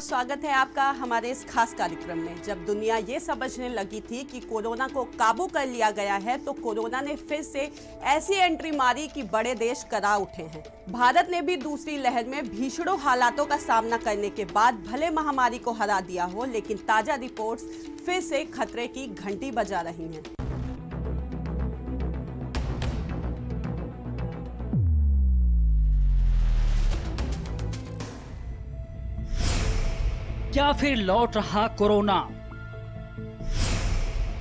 स्वागत है आपका हमारे इस खास कार्यक्रम में। जब दुनिया ये समझने लगी थी कि कोरोना को काबू कर लिया गया है, तो कोरोना ने फिर से ऐसी एंट्री मारी कि बड़े देश करा उठे हैं। भारत ने भी दूसरी लहर में भीषणों हालातों का सामना करने के बाद भले महामारी को हरा दिया हो, लेकिन ताजा रिपोर्ट्स फिर से खतरे की घंटी बजा रही हैं। क्या फिर लौट रहा कोरोना?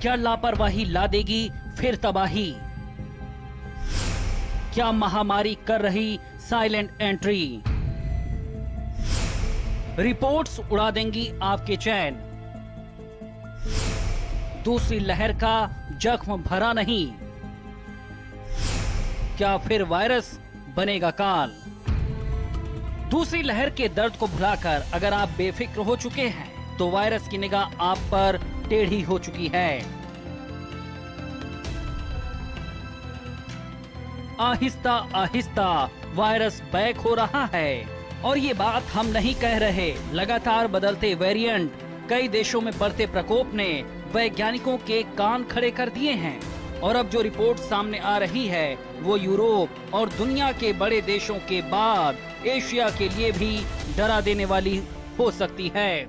क्या लापरवाही ला देगी फिर तबाही? क्या महामारी कर रही साइलेंट एंट्री? रिपोर्ट्स उड़ा देंगी आपके चैन। दूसरी लहर का जख्म भरा नहीं, क्या फिर वायरस बनेगा काल? दूसरी लहर के दर्द को भुलाकर अगर आप बेफिक्र हो चुके हैं, तो वायरस की निगाह आप पर टेढ़ी हो चुकी है। आहिस्ता आहिस्ता वायरस बैक हो रहा है, और ये बात हम नहीं कह रहे। लगातार बदलते वेरिएंट, कई देशों में बढ़ते प्रकोप ने वैज्ञानिकों के कान खड़े कर दिए हैं। और अब जो रिपोर्ट सामने आ रही है, वो यूरोप और दुनिया के बड़े देशों के बाद एशिया के लिए भी डरा देने वाली हो सकती है।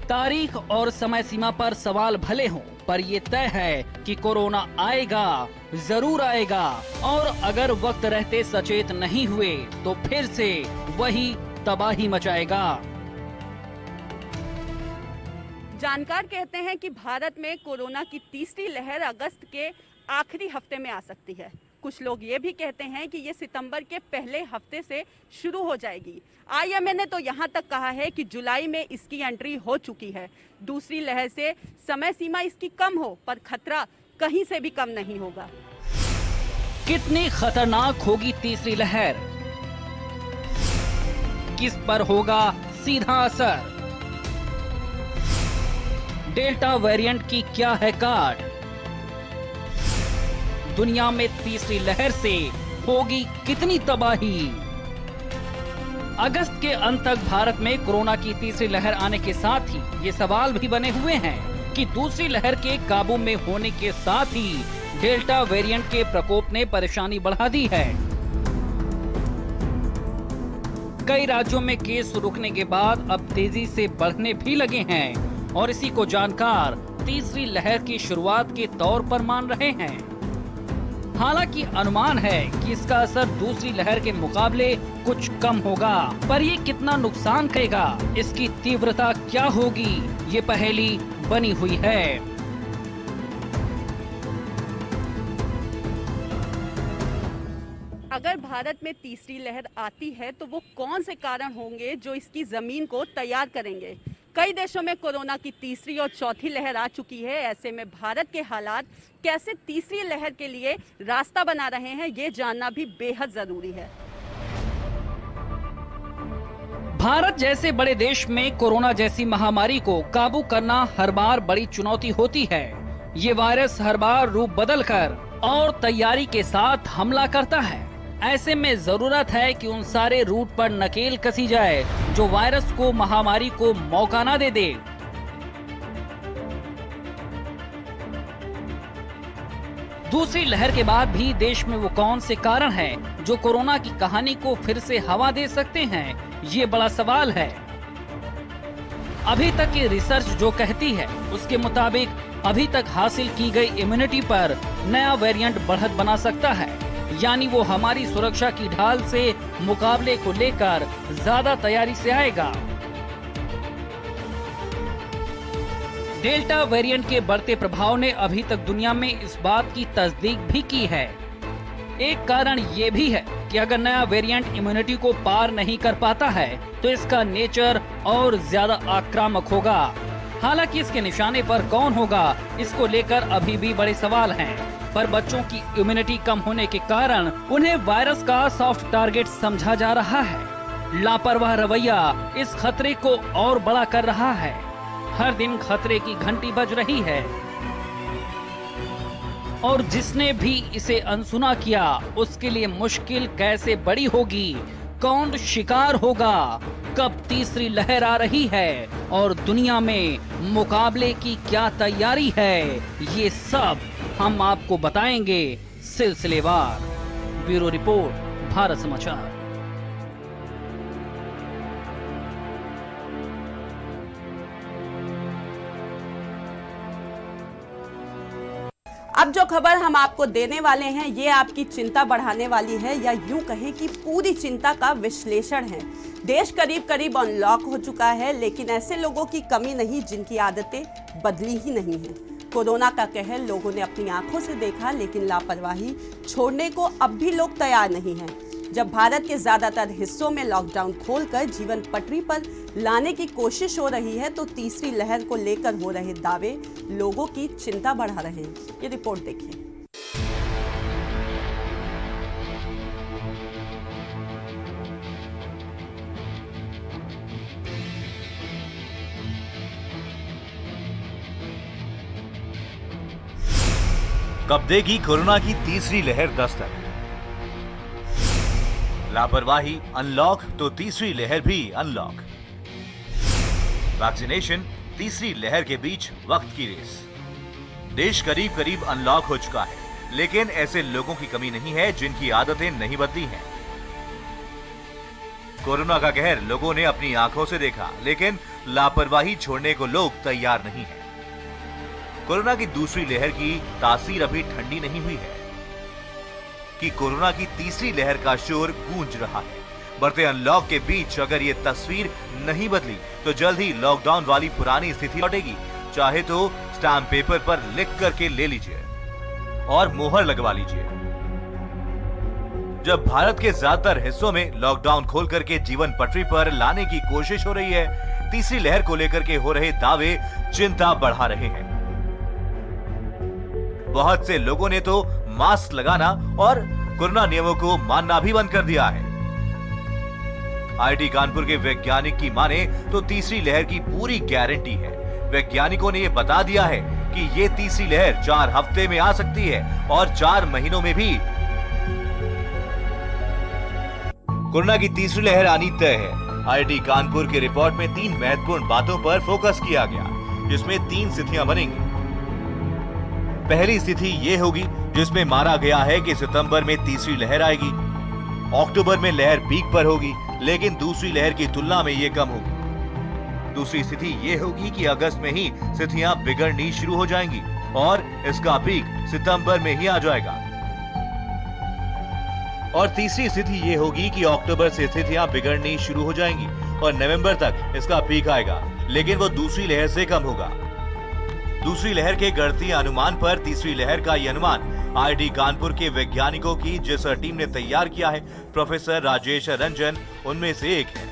तारीख और समय सीमा पर सवाल भले हों, पर ये तय है कि कोरोना आएगा, जरूर आएगा। और अगर वक्त रहते सचेत नहीं हुए, तो फिर से वही तबाही मचाएगा। जानकार कहते हैं कि भारत में कोरोना की तीसरी लहर अगस्त के आखिरी हफ्ते में आ सकती है। कुछ लोग ये भी कहते हैं कि ये सितंबर के पहले हफ्ते से शुरू हो जाएगी। आईएमए ने तो यहाँ तक कहा है कि जुलाई में इसकी एंट्री हो चुकी है। दूसरी लहर से समय सीमा इसकी कम हो, पर खतरा कहीं से भी कम नहीं होगा। कितनी खतरनाक होगी तीसरी लहर? किस पर होगा सीधा असर? डेल्टा वेरिएंट की क्या है काट? दुनिया में तीसरी लहर से होगी कितनी तबाही? अगस्त के अंत तक भारत में कोरोना की तीसरी लहर आने के साथ ही ये सवाल भी बने हुए हैं कि दूसरी लहर के काबू में होने के साथ ही डेल्टा वेरिएंट के प्रकोप ने परेशानी बढ़ा दी है। कई राज्यों में केस रुकने के बाद अब तेजी से बढ़ने भी लगे हैं, और इसी को जानकार तीसरी लहर की शुरुआत के तौर पर मान रहे हैं। हालांकि अनुमान है कि इसका असर दूसरी लहर के मुकाबले कुछ कम होगा, पर ये कितना नुकसान करेगा, इसकी तीव्रता क्या होगी, ये पहेली बनी हुई है। अगर भारत में तीसरी लहर आती है, तो वो कौन से कारण होंगे जो इसकी जमीन को तैयार करेंगे? कई देशों में कोरोना की तीसरी और चौथी लहर आ चुकी है। ऐसे में भारत के हालात कैसे तीसरी लहर के लिए रास्ता बना रहे हैं, ये जानना भी बेहद जरूरी है। भारत जैसे बड़े देश में कोरोना जैसी महामारी को काबू करना हर बार बड़ी चुनौती होती है। ये वायरस हर बार रूप बदलकर और तैयारी के साथ हमला करता है। ऐसे में जरूरत है कि उन सारे रूट पर नकेल कसी जाए जो वायरस को, महामारी को मौका ना दे दे। दूसरी लहर के बाद भी देश में वो कौन से कारण हैं जो कोरोना की कहानी को फिर से हवा दे सकते हैं, ये बड़ा सवाल है। अभी तक की रिसर्च जो कहती है, उसके मुताबिक अभी तक हासिल की गई इम्यूनिटी पर नया वेरिएंट बढ़त बना सकता है। यानी वो हमारी सुरक्षा की ढाल से मुकाबले को लेकर ज्यादा तैयारी से आएगा। डेल्टा वेरिएंट के बढ़ते प्रभाव ने अभी तक दुनिया में इस बात की तस्दीक भी की है। एक कारण ये भी है कि अगर नया वेरिएंट इम्यूनिटी को पार नहीं कर पाता है, तो इसका नेचर और ज्यादा आक्रामक होगा। हालांकि इसके निशाने पर कौन होगा, इसको लेकर अभी भी बड़े सवाल हैं। पर बच्चों की इम्यूनिटी कम होने के कारण उन्हें वायरस का सॉफ्ट टारगेट समझा जा रहा है। लापरवाह रवैया इस खतरे को और बड़ा कर रहा है। हर दिन खतरे की घंटी बज रही है। और जिसने भी इसे अनसुना किया उसके लिए मुश्किल कैसे बड़ी होगी, कौन शिकार होगा, कब तीसरी लहर आ रही है और दुनिया में मुकाबले की क्या तैयारी है, ये सब हम आपको बताएंगे सिलसिलेवार। ब्यूरो रिपोर्ट, भारत समाचार। अब जो खबर हम आपको देने वाले हैं ये आपकी चिंता बढ़ाने वाली है, या यूं कहें कि पूरी चिंता का विश्लेषण है। देश करीब करीब अनलॉक हो चुका है, लेकिन ऐसे लोगों की कमी नहीं जिनकी आदतें बदली ही नहीं हैं। कोरोना का कहर लोगों ने अपनी आंखों से देखा, लेकिन लापरवाही छोड़ने को अब भी लोग तैयार नहीं हैं। जब भारत के ज्यादातर हिस्सों में लॉकडाउन खोलकर जीवन पटरी पर लाने की कोशिश हो रही है, तो तीसरी लहर को लेकर हो रहे दावे लोगों की चिंता बढ़ा रहे हैं। ये रिपोर्ट देखिए। कब देगी कोरोना की तीसरी लहर दस्तक? लापरवाही अनलॉक तो तीसरी लहर भी अनलॉक। वैक्सीनेशन, तीसरी लहर के बीच वक्त की रेस। देश करीब करीब अनलॉक हो चुका है, लेकिन ऐसे लोगों की कमी नहीं है जिनकी आदतें नहीं बदली हैं। कोरोना का कहर लोगों ने अपनी आंखों से देखा, लेकिन लापरवाही छोड़ने को लोग तैयार नहीं हैं। कोरोना की दूसरी लहर की तासीर अभी ठंडी नहीं हुई है कि कोरोना की तीसरी लहर का शोर गूंज रहा है। बढ़ते अनलॉक के बीच अगर ये तस्वीर नहीं बदली तो जल्द ही लॉकडाउन वाली पुरानी स्थिति लौटेगी। चाहे तो स्टैम्प पेपर पर लिख करके ले लीजिए और मोहर लगवा लीजिए। जब भारत के ज्यादातर हिस्सों में लॉकडाउन खोल करके जीवन पटरी पर लाने की कोशिश हो रही है, तीसरी लहर को लेकर के हो रहे दावे चिंता बढ़ा रहे हैं। बहुत से लोगों ने तो मास्क लगाना और कोरोना नियमों को मानना भी बंद कर दिया है। आईआईटी कानपुर के वैज्ञानिक की माने तो तीसरी लहर की पूरी गारंटी है। वैज्ञानिकों ने यह बता दिया है कि ये तीसरी लहर 4 हफ्ते में आ सकती है और 4 महीनों में भी कोरोना की तीसरी लहर आनी तय है। आईआईटी कानपुर की रिपोर्ट में 3 महत्वपूर्ण बातों पर फोकस किया गया, जिसमें 3 स्थितियां बनेंगी। पहली स्थिति ये होगी जिसमें माना गया है कि सितंबर में तीसरी लहर आएगी, अक्टूबर में लहर पीक पर होगी, लेकिन दूसरी लहर की तुलना में ये कम होगी। दूसरी स्थिति ये होगी कि अगस्त में ही स्थितियां बिगड़नी शुरू हो जाएंगी और इसका पीक सितंबर में ही आ जाएगा। और तीसरी स्थिति ये होगी कि अक्टूबर से स्थितियां बिगड़नी शुरू हो जाएंगी और नवंबर तक इसका पीक आएगा, लेकिन वो दूसरी लहर से कम होगा। दूसरी लहर के गणितीय अनुमान पर तीसरी लहर का यह अनुमान आईआईटी कानपुर के वैज्ञानिकों की जिस टीम ने तैयार किया है, प्रोफेसर राजेश रंजन उनमें से एक है।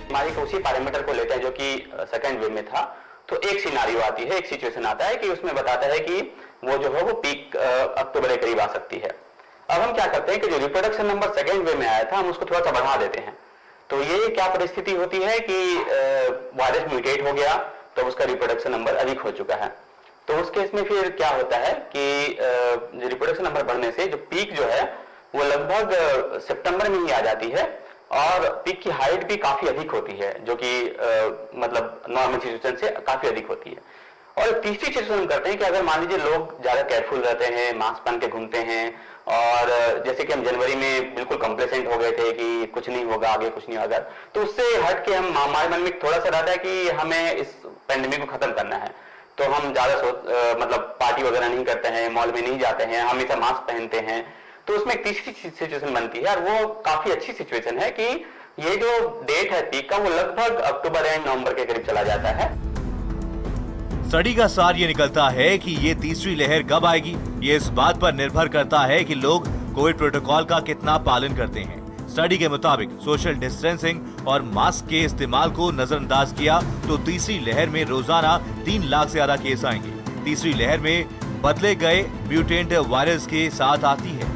हमारे उसी पैरामीटर को लेते हैं जो कि सेकेंड वेव में था, तो एक सिनारियो आती है, एक सिचुएशन आता है कि उसमें बताता है कि वो जो है वो पीक अक्टूबर के करीब आ सकती है। अब हम क्या करते हैं कि जो रिप्रोडक्शन नंबर सेकेंड वेव में आया था हम उसको थोड़ा सा बढ़ा देते हैं। तो ये क्या परिस्थिति होती है कि वायरस म्यूटेट हो गया तो उसका रिप्रोडक्शन नंबर अधिक हो चुका है। तो उस केस में फिर क्या होता है कि रिप्रोडक्शन नंबर बढ़ने से जो पीक जो है वो लगभग सितंबर में ही आ जाती है और पीक की हाइट भी काफी अधिक होती है, जो कि मतलब नॉर्मल सिचुएशन से काफी अधिक होती है। और तीसरी चीज हम करते हैं कि अगर मान लीजिए लोग ज्यादा केयरफुल रहते हैं, मास्क पहन के घूमते हैं, और जैसे कि हम जनवरी में बिल्कुल कंप्लेसेंट हो गए थे कि कुछ नहीं होगा, आगे कुछ नहीं होगा, तो उससे हट के हम हमारे मन में थोड़ा सा रहता है कि हमें इस पेंडेमिक को खत्म करना है। तो हम ज्यादा मतलब पार्टी वगैरह नहीं करते हैं, मॉल में नहीं जाते हैं, हमेशा मास्क पहनते हैं। तो उसमें एक तीसरी सिचुएशन बनती है और वो काफी अच्छी सिचुएशन है कि ये जो डेट है पीक का वो लगभग अक्टूबर एंड नवंबर के करीब चला जाता है। स्टडी का सार ये निकलता है कि ये तीसरी लहर कब आएगी, ये इस बात पर निर्भर करता है कि लोग कोविड प्रोटोकॉल का कितना पालन करते हैं। स्टडी के मुताबिक सोशल डिस्टेंसिंग और मास्क के इस्तेमाल को नजरअंदाज किया तो तीसरी लहर में रोजाना 3 लाख से ज्यादा केस आएंगे। तीसरी लहर में बदले गए म्यूटेंट वायरस के साथ आती है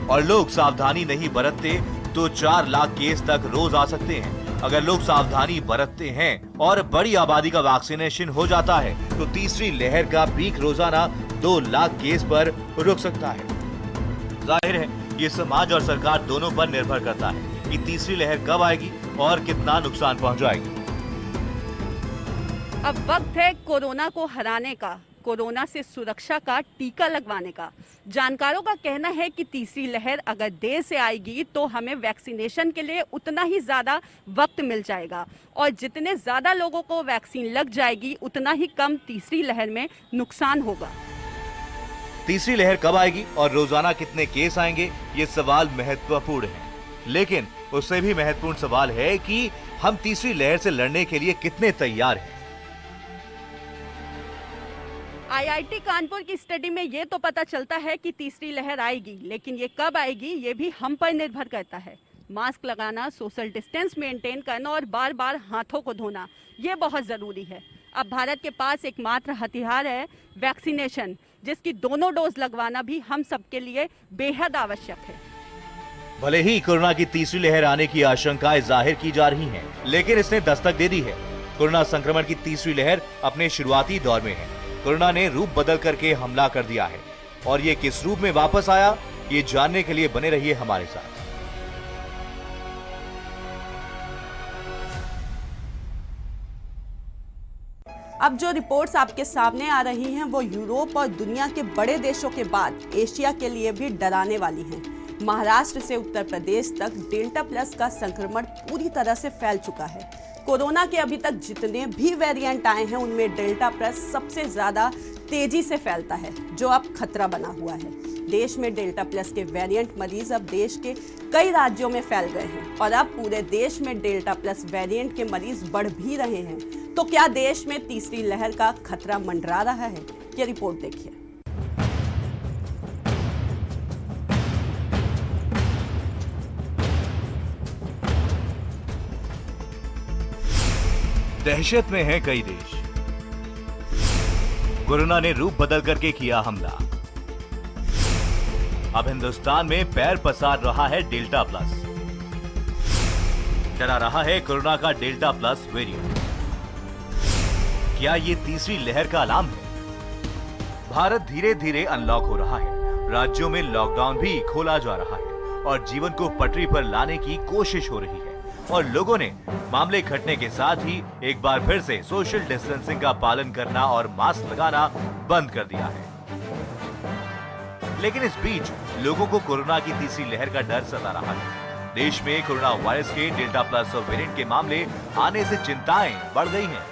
और लोग सावधानी नहीं बरतते तो 4 लाख केस तक रोज आ सकते हैं। अगर लोग सावधानी बरतते हैं और बड़ी आबादी का वैक्सीनेशन हो जाता है तो तीसरी लहर का पीक रोजाना 2 लाख केस पर रुक सकता है। जाहिर है ये समाज और सरकार दोनों पर निर्भर करता है कि तीसरी लहर कब आएगी और कितना नुकसान पहुंचाएगी। अब वक्त है कोरोना को हराने का, कोरोना से सुरक्षा का टीका लगवाने का। जानकारों का कहना है कि तीसरी लहर अगर देर से आएगी तो हमें वैक्सीनेशन के लिए उतना ही ज़्यादा वक्त मिल जाएगा और जितने ज़्यादा लोगों को वैक्सीन लग जाएगी उतना ही कम तीसरी लहर में नुकसान होगा। तीसरी लहर कब आएगी और रोजाना कितने केस आएंगे, ये सवाल महत्वपूर्ण है। लेकिन उससे भी महत्वपूर्ण सवाल है कि हम तीसरी लहर से लड़ने के लिए कितने तैयार हैं। आईआईटी कानपुर की स्टडी में ये तो पता चलता है कि तीसरी लहर आएगी, लेकिन ये कब आएगी ये भी हम पर निर्भर करता है। मास्क लगाना, सोशल डिस्टेंस मेंटेन करना और बार बार हाथों को धोना, ये बहुत ज़रूरी है। अब भारत के पास एकमात्र हथियार है वैक्सीनेशन, जिसकी दोनों डोज लगवाना भी हम सबके लिए बेहद आवश्यक है। भले ही कोरोना की तीसरी लहर आने की आशंकाएं जाहिर की जा रही हैं, लेकिन इसने दस्तक दे दी है। कोरोना संक्रमण की तीसरी लहर अपने शुरुआती दौर में है। कोरोना ने रूप बदल करके हमला कर दिया है और ये किस रूप में वापस आया, ये जानने के लिए बने रहिए हमारे साथ। अब जो रिपोर्ट्स आपके सामने आ रही हैं वो यूरोप और दुनिया के बड़े देशों के बाद एशिया के लिए भी डराने वाली हैं। महाराष्ट्र से उत्तर प्रदेश तक डेल्टा प्लस का संक्रमण पूरी तरह से फैल चुका है। कोरोना के अभी तक जितने भी वेरिएंट आए हैं उनमें डेल्टा प्लस सबसे ज्यादा तेजी से फैलता है, जो अब खतरा बना हुआ है। देश में डेल्टा प्लस के वेरिएंट मरीज अब देश के कई राज्यों में फैल गए हैं और अब पूरे देश में डेल्टा प्लस वेरिएंट के मरीज बढ़ भी रहे हैं। तो क्या देश में तीसरी लहर का खतरा मंडरा रहा है? ये रिपोर्ट देखिए। दहशत में हैं कई देश। कोरोना ने रूप बदल करके किया हमला। अब हिंदुस्तान में पैर पसार रहा है डेल्टा प्लस। डरा रहा है कोरोना का डेल्टा प्लस वेरिएंट। क्या ये तीसरी लहर का अलार्म है? भारत धीरे धीरे अनलॉक हो रहा है। राज्यों में लॉकडाउन भी खोला जा रहा है और जीवन को पटरी पर लाने की कोशिश हो रही है और लोगों ने मामले घटने के साथ ही एक बार फिर से सोशल डिस्टेंसिंग का पालन करना और मास्क लगाना बंद कर दिया है। लेकिन इस बीच लोगों को कोरोना की तीसरी लहर का डर सता रहा है। देश में कोरोना वायरस के डेल्टा प्लस वेरिएंट के मामले आने से चिंताएं बढ़ गई हैं।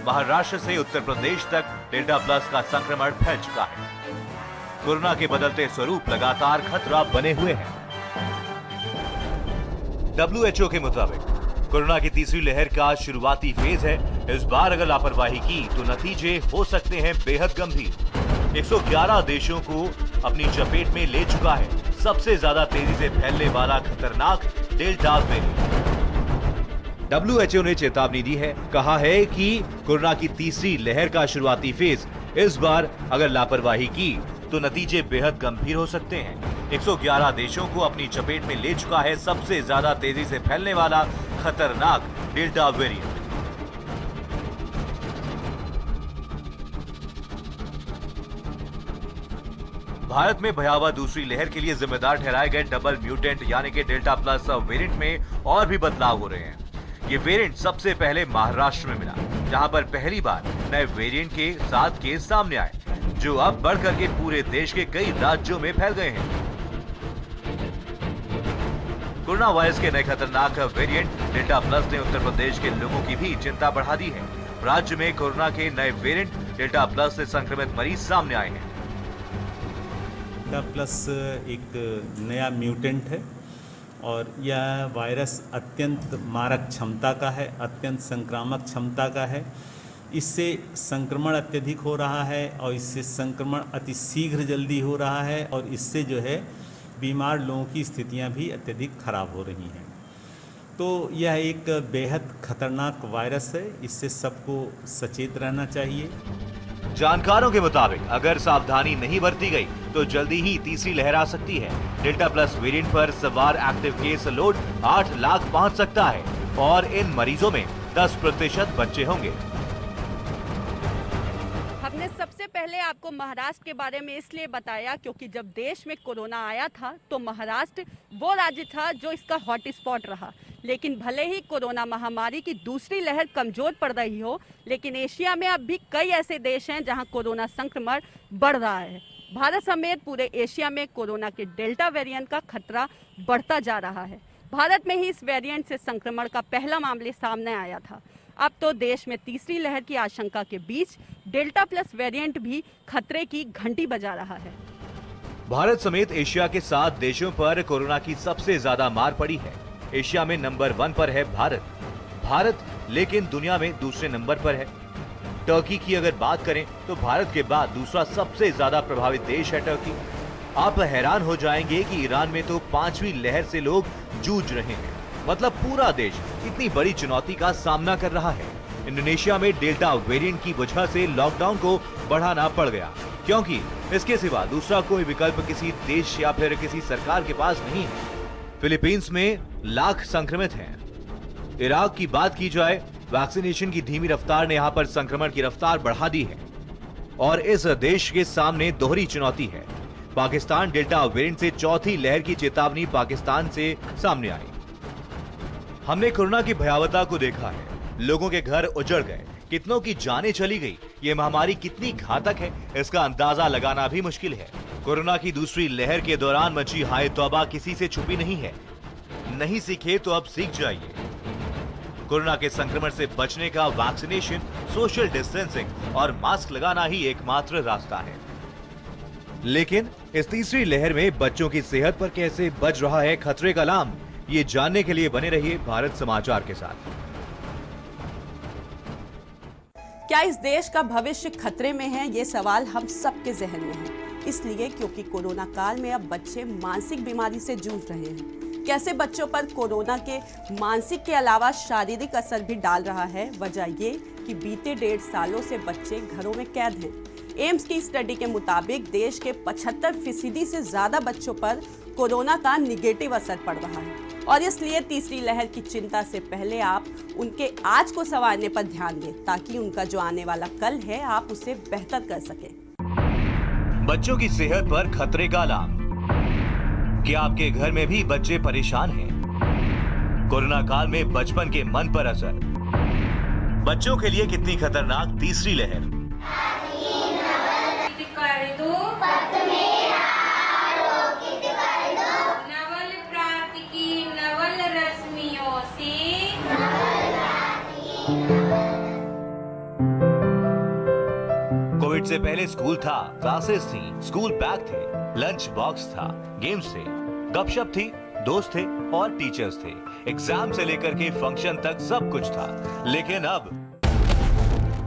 महाराष्ट्र से उत्तर प्रदेश तक डेल्टा प्लस का संक्रमण फैल चुका है। कोरोना के बदलते स्वरूप लगातार खतरा बने हुए हैं। WHO के मुताबिक कोरोना की तीसरी लहर का शुरुआती फेज है। इस बार अगर लापरवाही की तो नतीजे हो सकते हैं बेहद गंभीर। 111 देशों को अपनी चपेट में ले चुका है सबसे ज्यादा तेजी से फैलने वाला खतरनाक डेल्टा वेरिएंट। WHO ने चेतावनी दी है, कहा है कि कोरोना की तीसरी लहर का शुरुआती फेज इस बार अगर लापरवाही की तो नतीजे बेहद गंभीर हो सकते हैं। 111 देशों को अपनी चपेट में ले चुका है सबसे ज्यादा तेजी से फैलने वाला खतरनाक डेल्टा वेरिएंट। भारत में भयावह दूसरी लहर के लिए जिम्मेदार ठहराए गए डबल म्यूटेंट यानी कि डेल्टा प्लस वेरिएंट में और भी बदलाव हो रहे हैं। ये वेरिएंट सबसे पहले महाराष्ट्र में मिला, जहां पर पहली बार नए वेरिएंट के 7 केस सामने आए, जो अब बढ़ करके पूरे देश के कई राज्यों में फैल गए हैं। कोरोना वायरस के नए खतरनाक वेरिएंट डेल्टा प्लस ने उत्तर प्रदेश के लोगों की भी चिंता बढ़ा दी है। राज्य में कोरोना के नए वेरिएंट डेल्टा प्लस से संक्रमित मरीज सामने आए हैं। डेल्टा प्लस एक नया म्यूटेंट है और यह वायरस अत्यंत मारक क्षमता का है, अत्यंत संक्रामक क्षमता का है। इससे संक्रमण अत्यधिक हो रहा है और इससे संक्रमण अति शीघ्र जल्दी हो रहा है और इससे जो है बीमार लोगों की स्थितियां भी अत्यधिक खराब हो रही हैं। तो यह एक बेहद खतरनाक वायरस है, इससे सबको सचेत रहना चाहिए। जानकारों के मुताबिक अगर सावधानी नहीं बरती गई तो जल्दी ही तीसरी लहर आ सकती है। डेल्टा प्लस वेरिएंट पर सवार एक्टिव केस लोड 8 लाख पहुंच सकता है और इन मरीजों में 10% बच्चे होंगे। हमने सबसे पहले आपको महाराष्ट्र के बारे में इसलिए बताया क्योंकि जब देश में कोरोना आया था तो महाराष्ट्र वो राज्य था जो इसका हॉटस्पॉट रहा। लेकिन भले ही कोरोना महामारी की दूसरी लहर कमजोर पड़ रही हो, लेकिन एशिया में अब भी कई ऐसे देश हैं जहां कोरोना संक्रमण बढ़ रहा है। भारत समेत पूरे एशिया में कोरोना के डेल्टा वेरिएंट का खतरा बढ़ता जा रहा है। भारत में ही इस वेरिएंट से संक्रमण का पहला मामले सामने आया था। अब तो देश में तीसरी लहर की आशंका के बीच डेल्टा प्लस वेरिएंट भी खतरे की घंटी बजा रहा है। भारत समेत एशिया के 7 देशों पर कोरोना की सबसे ज्यादा मार पड़ी है। एशिया में नंबर 1 पर है भारत लेकिन दुनिया में दूसरे नंबर पर है। टर्की की अगर बात करें तो भारत के बाद दूसरा सबसे ज्यादा प्रभावित देश है टर्की। आप हैरान हो जाएंगे कि ईरान में तो 5वीं लहर से लोग जूझ रहे हैं। मतलब पूरा देश इतनी बड़ी चुनौती का सामना कर रहा है। इंडोनेशिया में डेल्टा वेरिएंट की वजह से लॉकडाउन को बढ़ाना पड़ गया क्योंकि इसके सिवा दूसरा कोई विकल्प किसी देश या फिर किसी सरकार के पास नहीं है। फिलीपींस में लाख संक्रमित हैं। इराक की बात की जाए, वैक्सीनेशन की धीमी रफ्तार ने यहां पर संक्रमण की रफ्तार बढ़ा दी है और इस देश के सामने दोहरी चुनौती है। पाकिस्तान डेल्टा वेरिएंट से चौथी लहर की चेतावनी पाकिस्तान से सामने आई। हमने कोरोना की भयावहता को देखा है। लोगों के घर उजड़ गए, कितनों की जानें चली गई। ये महामारी कितनी घातक है इसका अंदाजा लगाना भी मुश्किल है। कोरोना की दूसरी लहर के दौरान मची हाय तौबा किसी से छुपी नहीं है। नहीं सीखे तो अब सीख जाइए। कोरोना के संक्रमण से बचने का वैक्सीनेशन, सोशल डिस्टेंसिंग और मास्क लगाना ही एकमात्र रास्ता है। लेकिन इस तीसरी लहर में बच्चों की सेहत पर कैसे बज रहा है खतरे का अलार्म, ये जानने के लिए बने रहिए भारत समाचार के साथ। क्या इस देश का भविष्य खतरे में है? ये सवाल हम सबके जहन में है। इसलिए क्योंकि कोरोना काल में अब बच्चे मानसिक बीमारी से जूझ रहे हैं। कैसे बच्चों पर कोरोना के मानसिक के अलावा शारीरिक असर भी डाल रहा है? वजह ये कि बीते 1.5 सालों से बच्चे घरों में कैद हैं। एम्स की स्टडी के मुताबिक देश के 75% से ज्यादा बच्चों पर कोरोना का निगेटिव असर पड़ रहा है और इसलिए तीसरी लहर की चिंता से पहले आप उनके आज को संवारने पर ध्यान दें ताकि उनका जो आने वाला कल है आप उसे बेहतर कर सकें। बच्चों की सेहत पर खतरे का अलार्म। क्या आपके घर में भी बच्चे परेशान हैं? कोरोना काल में बचपन के मन पर असर। बच्चों के लिए कितनी खतरनाक तीसरी लहर। कोविड से पहले स्कूल था, क्लासेस थी, स्कूल बैग थे, लंच बॉक्स था, गेम्स थे, गपशप थी, दोस्त थे और टीचर्स थे। एग्जाम से लेकर के फंक्शन तक सब कुछ था। लेकिन अब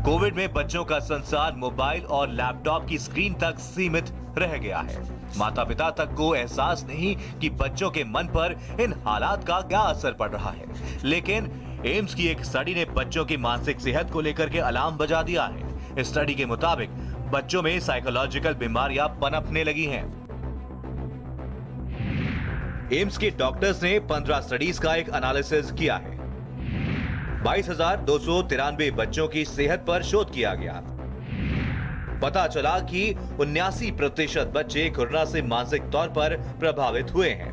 कोविड में बच्चों का संसार मोबाइल और लैपटॉप की स्क्रीन तक सीमित रह गया है। माता पिता तक को एहसास नहीं कि बच्चों के मन पर इन हालात का क्या असर पड़ रहा है। लेकिन एम्स की एक स्टडी ने बच्चों की मानसिक सेहत को लेकर के अलार्म बजा दिया है। इस स्टडी के मुताबिक बच्चों में साइकोलॉजिकल बीमारियां पनपने लगी हैं। एम्स के डॉक्टर्स ने 15 स्टडीज का एक एनालिसिस किया है। 22,293 बच्चों की सेहत पर शोध किया गया। पता चला कि 79% बच्चे कोरोना से मानसिक तौर पर प्रभावित हुए हैं,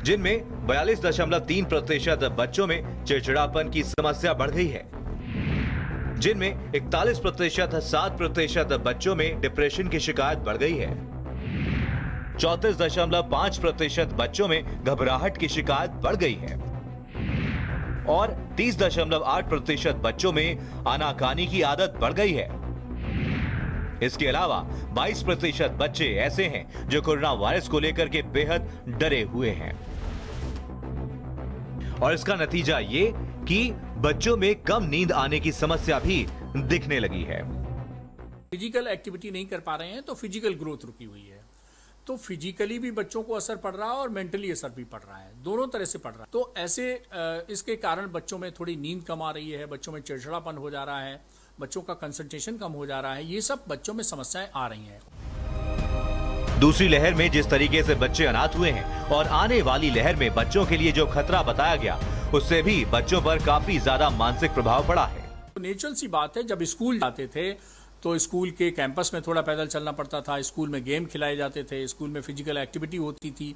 जिनमें 42.3% बच्चों में चिड़चिड़ापन की समस्या बढ़ गई है, जिनमें 41% 7% बच्चों में डिप्रेशन की शिकायत बढ़ गई है, 34.5% बच्चों में घबराहट की शिकायत बढ़ गई है और 30.8% बच्चों में आनाकानी की आदत बढ़ गई है। इसके अलावा 22% बच्चे ऐसे हैं जो कोरोना वायरस को लेकर के बेहद डरे हुए हैं और इसका नतीजा ये कि बच्चों में कम नींद आने की समस्या भी दिखने लगी है। फिजिकल एक्टिविटी नहीं कर पा रहे हैं तो फिजिकल ग्रोथ रुकी हुई है, तो फिजिकली भी बच्चों को असर पड़ रहा है और मेंटली असर भी पड़ रहा है, दोनों तरह से पड़ रहा है। तो ऐसे इसके कारण बच्चों में थोड़ी नींद कम आ रही है, बच्चों में चिड़चिड़ापन हो जा रहा है, बच्चों का कंसंट्रेशन कम हो जा रहा है, ये सब बच्चों में समस्याएं आ रही हैं। दूसरी लहर में जिस तरीके से बच्चे अनाथ हुए हैं और आने वाली लहर में बच्चों के लिए जो खतरा बताया गया, उससे भी बच्चों पर काफी ज्यादा मानसिक प्रभाव पड़ा है। तो नेचुरल सी बात है, जब स्कूल जाते थे तो स्कूल के कैंपस में थोड़ा पैदल चलना पड़ता था, स्कूल में गेम खिलाए जाते थे, स्कूल में फिजिकल एक्टिविटी होती थी,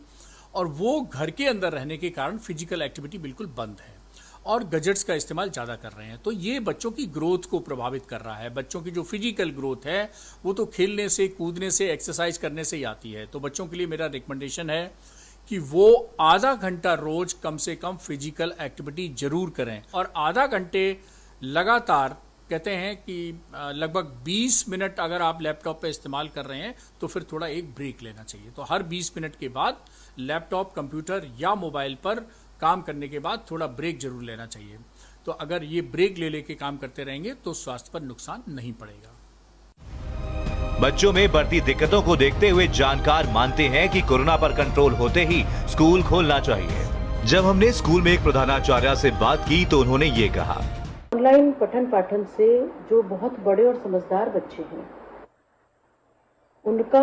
और वो घर के अंदर रहने के कारण फिजिकल एक्टिविटी बिल्कुल बंद है और गैजेट्स का इस्तेमाल ज़्यादा कर रहे हैं। तो ये बच्चों की ग्रोथ को प्रभावित कर रहा है। बच्चों की जो फिजिकल ग्रोथ है वो तो खेलने से, कूदने से, एक्सरसाइज करने से ही आती है। तो बच्चों के लिए मेरा रिकमेंडेशन है कि वो आधा घंटा रोज कम से कम फिजिकल एक्टिविटी जरूर करें, और आधा घंटे लगातार, कहते हैं कि लगभग 20 मिनट अगर आप लैपटॉप पे इस्तेमाल कर रहे हैं तो फिर थोड़ा एक ब्रेक लेना चाहिए। तो हर 20 मिनट के बाद लैपटॉप, कंप्यूटर या मोबाइल पर काम करने के बाद थोड़ा ब्रेक जरूर लेना चाहिए। तो अगर ये ब्रेक ले लेके काम करते रहेंगे तो स्वास्थ्य पर नुकसान नहीं पड़ेगा। बच्चों में बढ़ती दिक्कतों को देखते हुए जानकार मानते हैं कि कोरोना पर कंट्रोल होते ही स्कूल खोलना चाहिए। जब हमने स्कूल में एक प्रधानाचार्य से बात की तो उन्होंने ये कहा, ऑनलाइन पठन पाठन से जो बहुत बड़े और समझदार बच्चे हैं, उनका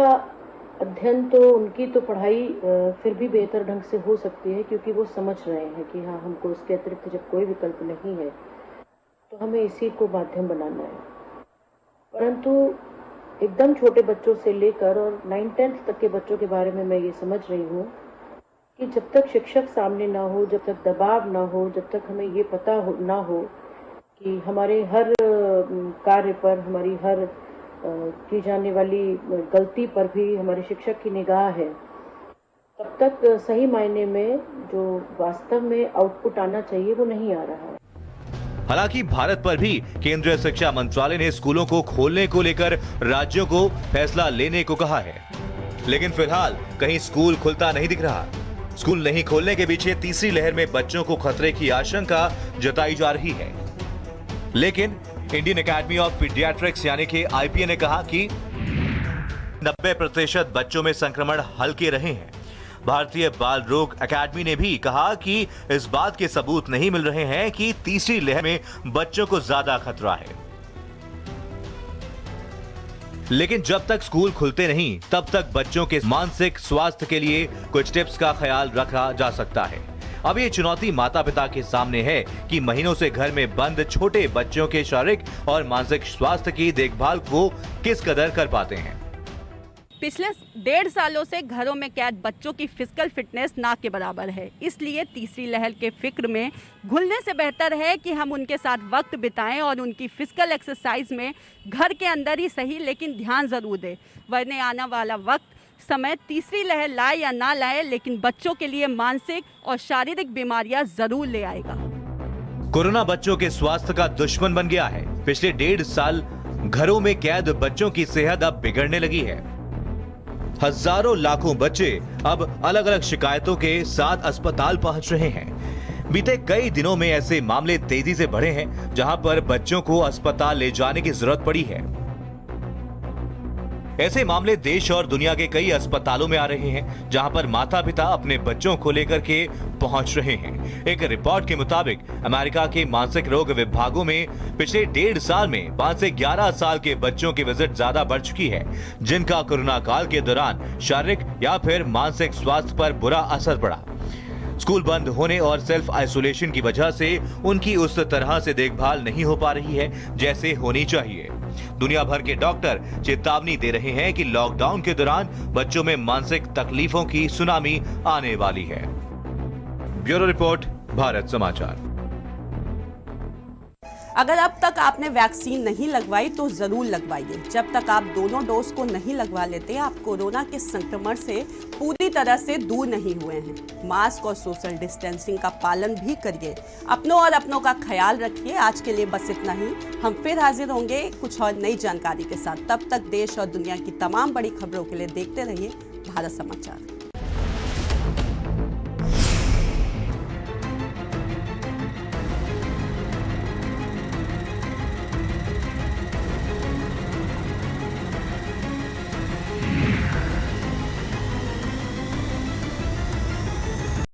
अध्ययन तो, उनकी तो पढ़ाई फिर भी बेहतर ढंग से हो सकती है, क्योंकि वो समझ रहे हैं कि हाँ, हमको इसके अतिरिक्त जब कोई विकल्प नहीं है तो हमें इसी को माध्यम बनाना है। परंतु एकदम छोटे बच्चों से लेकर और 9th-10th तक के बच्चों के बारे में मैं ये समझ रही हूँ कि जब तक शिक्षक सामने ना हो, जब तक दबाव ना हो, जब तक हमें ये पता ना हो कि हमारे हर कार्य पर, हमारी हर की जाने वाली गलती पर भी हमारे शिक्षक की निगाह है, तब तक सही मायने में जो वास्तव में आउटपुट आना चाहिए वो नहीं आ रहा है। हालांकि भारत पर भी केंद्रीय शिक्षा मंत्रालय ने स्कूलों को खोलने को लेकर राज्यों को फैसला लेने को कहा है, लेकिन फिलहाल कहीं स्कूल खुलता नहीं दिख रहा। स्कूल नहीं खोलने के पीछे तीसरी लहर में बच्चों को खतरे की आशंका जताई जा रही है। लेकिन इंडियन एकेडमी ऑफ पीडियाट्रिक्स यानी कि आईपीए ने कहा कि 90% बच्चों में संक्रमण हल्के रहे हैं। भारतीय बाल रोग अकादमी ने भी कहा कि इस बात के सबूत नहीं मिल रहे हैं कि तीसरी लहर में बच्चों को ज्यादा खतरा है। लेकिन जब तक स्कूल खुलते नहीं, तब तक बच्चों के मानसिक स्वास्थ्य के लिए कुछ टिप्स का ख्याल रखा जा सकता है। अब ये चुनौती माता पिता के सामने है कि महीनों से घर में बंद छोटे बच्चों के शारीरिक और मानसिक स्वास्थ्य की देखभाल को किस कदर कर पाते हैं। पिछले 1.5 सालों से घरों में कैद बच्चों की फिजिकल फिटनेस ना के बराबर है, इसलिए तीसरी लहर के फिक्र में घुलने से बेहतर है कि हम उनके साथ वक्त बिताएं और उनकी फिजिकल एक्सरसाइज में घर के अंदर ही सही लेकिन ध्यान ज़रूर दें। वरना आने वाला वक्त समय तीसरी लहर लाए या ना लाए, लेकिन बच्चों के लिए मानसिक और शारीरिक बीमारियां जरूर ले आएगा। कोरोना बच्चों के स्वास्थ्य का दुश्मन बन गया है। पिछले 1.5 साल घरों में कैद बच्चों की सेहत अब बिगड़ने लगी है। हजारों लाखों बच्चे अब अलग अलग शिकायतों के साथ अस्पताल पहुंच रहे हैं। बीते कई दिनों में ऐसे मामले तेजी से बढ़े हैं जहां पर बच्चों को अस्पताल ले जाने की जरूरत पड़ी है। ऐसे मामले देश और दुनिया के कई अस्पतालों में आ रहे हैं जहां पर माता पिता अपने बच्चों को लेकर के पहुंच रहे हैं। एक रिपोर्ट के मुताबिक अमेरिका के मानसिक रोग विभागों में पिछले 1.5 साल में 5 से 11 साल के बच्चों की विजिट ज्यादा बढ़ चुकी है, जिनका कोरोना काल के दौरान शारीरिक या फिर मानसिक स्वास्थ्य पर बुरा असर पड़ा। स्कूल बंद होने और सेल्फ आइसोलेशन की वजह से उनकी उस तरह से देखभाल नहीं हो पा रही है जैसे होनी चाहिए। दुनिया भर के डॉक्टर चेतावनी दे रहे हैं कि लॉकडाउन के दौरान बच्चों में मानसिक तकलीफों की सुनामी आने वाली है। ब्यूरो रिपोर्ट, भारत समाचार। अगर अब तक आपने वैक्सीन नहीं लगवाई तो जरूर लगवाइए। जब तक आप दोनों डोज को नहीं लगवा लेते, आप कोरोना के संक्रमण से पूरी तरह से दूर नहीं हुए हैं। मास्क और सोशल डिस्टेंसिंग का पालन भी करिए। अपनों और अपनों का ख्याल रखिए। आज के लिए बस इतना ही। हम फिर हाजिर होंगे कुछ और नई जानकारी के साथ। तब तक देश और दुनिया की तमाम बड़ी खबरों के लिए देखते रहिए भारत समाचार।